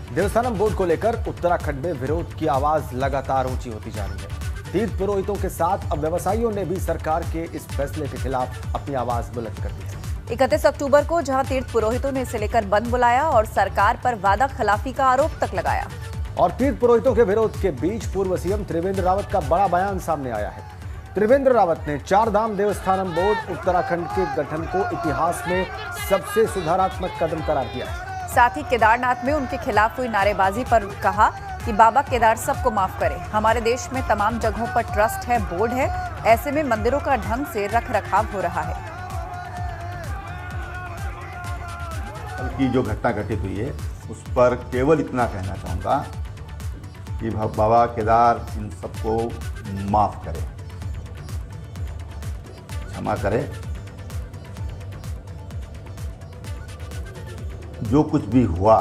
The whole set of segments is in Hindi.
देवस्थानम बोर्ड को लेकर उत्तराखंड में विरोध की आवाज लगातार ऊंची होती जा रही है। तीर्थ पुरोहितों के साथ अब व्यवसायियों ने भी सरकार के इस फैसले के खिलाफ अपनी आवाज बुलंद कर दी है। 31 अक्टूबर को जहां तीर्थ पुरोहितों ने इसे लेकर बंद बुलाया और सरकार पर वादा खिलाफी का आरोप तक लगाया। और तीर्थ पुरोहितों के विरोध के बीच पूर्व सीएम त्रिवेंद्र रावत का बड़ा बयान सामने आया है। त्रिवेंद्र रावत ने चारधाम देवस्थानम बोर्ड उत्तराखंड के गठन को इतिहास में सबसे सुधारात्मक कदम करार दिया है। साथ ही केदारनाथ में उनके खिलाफ हुई नारेबाजी पर कहा कि बाबा केदार सबको माफ करे। हमारे देश में तमाम जगहों पर ट्रस्ट है, बोर्ड है, ऐसे में मंदिरों का ढंग से रख रखाव हो रहा है। कल की जो घटना घटित हुई है उस पर केवल इतना कहना चाहूँगा कि बाबा केदार इन सबको माफ करे, क्षमा करे। जो कुछ भी हुआ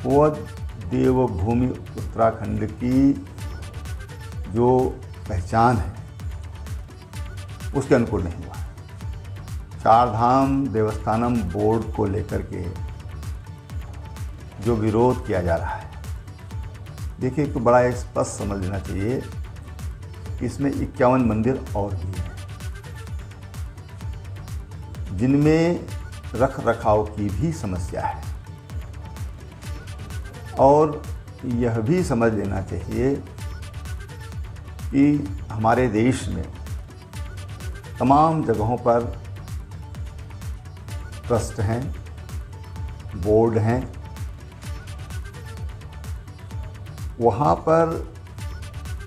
वो देवभूमि उत्तराखंड की जो पहचान है उसके अनुकूल नहीं हुआ। चारधाम देवस्थानम बोर्ड को लेकर के जो विरोध किया जा रहा है, देखिए तो बड़ा स्पष्ट समझ लेना चाहिए कि इसमें 51 मंदिर और भी हैं जिनमें रख रखाव की भी समस्या है। और यह भी समझ लेना चाहिए कि हमारे देश में तमाम जगहों पर ट्रस्ट हैं, बोर्ड हैं, वहाँ पर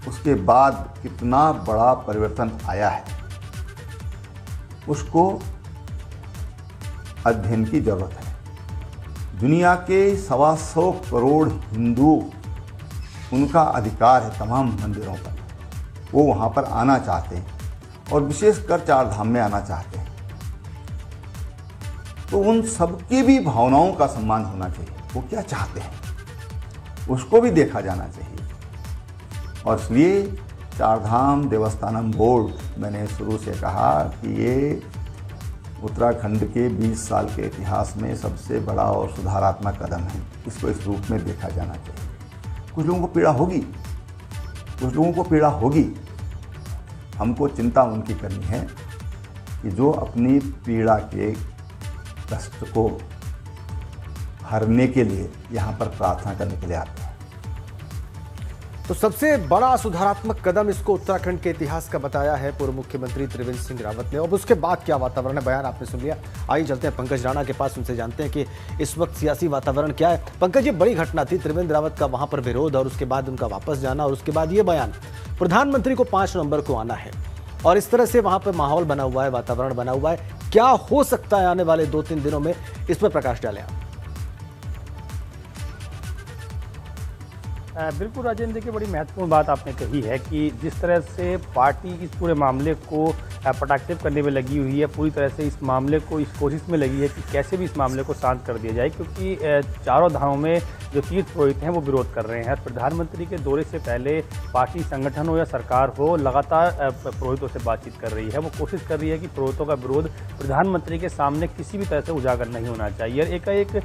उसके बाद कितना बड़ा परिवर्तन आया है उसको अध्ययन की जरूरत है। दुनिया के 125 करोड़ हिंदू, उनका अधिकार है तमाम मंदिरों पर, वो वहाँ पर आना चाहते हैं और विशेषकर चारधाम में आना चाहते हैं। तो उन सबकी भी भावनाओं का सम्मान होना चाहिए। वो क्या चाहते हैं उसको भी देखा जाना चाहिए। और इसलिए चारधाम देवस्थानम बोर्ड, मैंने शुरू से कहा कि ये उत्तराखंड के 20 साल के इतिहास में सबसे बड़ा और सुधारात्मक कदम है। इसको इस रूप में देखा जाना चाहिए। कुछ लोगों को पीड़ा होगी, कुछ लोगों को पीड़ा होगी। हमको चिंता उनकी करनी है कि जो अपनी पीड़ा के कष्ट को हरने के लिए यहाँ पर प्रार्थना करने के लिए आते हैं। तो सबसे बड़ा सुधारात्मक कदम इसको उत्तराखंड के इतिहास का बताया है पूर्व मुख्यमंत्री त्रिवेंद्र सिंह रावत ने। अब उसके बाद क्या वातावरण है, बयान आपने सुन लिया। आइए चलते हैं पंकज राणा के पास, उनसे जानते हैं कि इस वक्त सियासी वातावरण क्या है। पंकज, ये बड़ी घटना थी, त्रिवेंद्र रावत का वहां पर विरोध और उसके बाद उनका वापस जाना और उसके बाद ये बयान। प्रधानमंत्री को 5 नवंबर को आना है और इस तरह से वहां पर माहौल बना हुआ है, वातावरण बना हुआ है। क्या हो सकता है आने वाले 2-3 दिनों में, इस पर प्रकाश डालें आप। बिल्कुल राजेंद्र, देखिए बड़ी महत्वपूर्ण बात आपने कही है कि जिस तरह से पार्टी इस पूरे मामले को पटाक्षेप करने में लगी हुई है, पूरी तरह से इस मामले को इस कोशिश में लगी है कि कैसे भी इस मामले को शांत कर दिया जाए, क्योंकि चारों धामों में जो तीर्थ पुरोहित हैं वो विरोध कर रहे हैं। प्रधानमंत्री के दौरे से पहले पार्टी संगठन हो या सरकार हो, लगातार पुरोहितों से बातचीत कर रही है। वो कोशिश कर रही है कि पुरोहितों का विरोध प्रधानमंत्री के सामने किसी भी तरह से उजागर नहीं होना चाहिए। और एकाएक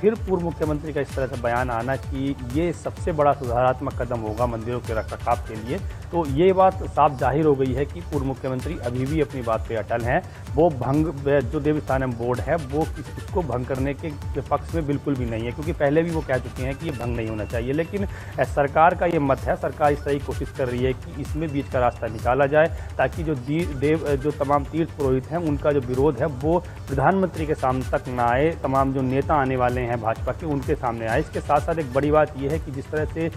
फिर पूर्व मुख्यमंत्री का इस तरह से बयान आना कि ये सबसे बड़ा सुधारात्मक कदम होगा मंदिरों के रखरखाव के लिए, तो ये बात साफ जाहिर हो गई है कि पूर्व मुख्यमंत्री अभी भी अपनी बात पे अटल हैं। वो भंग, जो देवस्थानम बोर्ड है वो इसको भंग करने के पक्ष में बिल्कुल भी नहीं है, क्योंकि पहले भी वो कह चुके हैं कि ये भंग नहीं होना चाहिए। लेकिन सरकार का ये मत है, सरकार इस तरह की कोशिश कर रही है कि इसमें बीच का रास्ता निकाला जाए, ताकि जो तमाम तीर्थ पुरोहित हैं उनका जो विरोध है वो प्रधानमंत्री के सामने तक ना आए, तमाम जो नेता आने वाले हैं भाजपा के उनके सामने आए। इसके साथ साथ एक बड़ी बात यह है कि जिस तरह से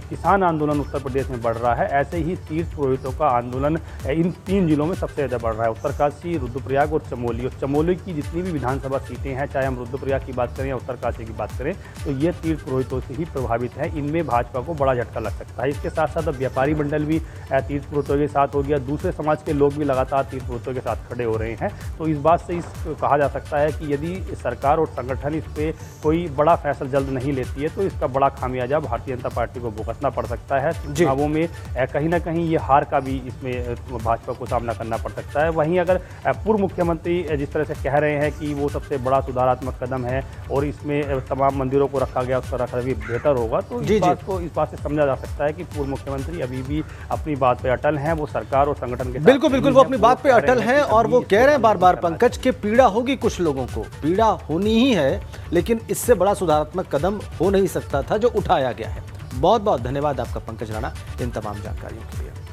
किसान आंदोलन उत्तर प्रदेश में बढ़ रहा है, ऐसे ही तीर्थ पुरोहितों का आंदोलन इन 3 जिलों में सबसे ज़्यादा बढ़ रहा है, उत्तरकाशी, रुद्रप्रयाग और चमोली। और चमोली की जितनी भी विधानसभा सीटें हैं, चाहे हम रुद्रप्रयाग की बात करें या उत्तरकाशी की बात करें, तो ये तीर्थ पुरोहितों से ही प्रभावित है। इनमें भाजपा को बड़ा झटका लग सकता है। इसके साथ साथ अब व्यापारी मंडल भी तीर्थ पुरोहितों के साथ हो गया, दूसरे समाज के लोग भी लगातार तीर्थ पुरोहितों के साथ खड़े हो रहे हैं। तो इस बात से कहा जा सकता है कि यदि सरकार और संगठन इस पर कोई बड़ा फैसला जल्द नहीं लेती है तो इसका बड़ा खामियाजा भारतीय जनता पार्टी को भुगतना पड़ सकता है। चुनावों में कहीं ना कहीं ये हार का भी इसमें भाजपा को को सामना करना पड़ सकता है। वहीं अगर पूर्व मुख्यमंत्री जिस तरह से कह रहे हैं कि वो सबसे बड़ा सुधारात्मक कदम है और इसमें तमाम मंदिरों को रखा गया, उसका रखरखाव बेहतर होगा, तो इस बात से समझा जा सकता है कि पूर्व मुख्यमंत्री अभी भी अपनी बात पे अटल हैं। वो सरकार और संगठन के बिल्कुल बिल्कुल वो अपनी बात पे अटल हैं और वो कह रहे हैं बार बार पंकज के पीड़ा होगी, कुछ लोगों को पीड़ा होनी ही है, लेकिन इससे बड़ा सुधारात्मक कदम हो नहीं सकता था जो उठाया गया है। बहुत बहुत धन्यवाद आपका पंकज राणा इन तमाम जानकारियों के लिए।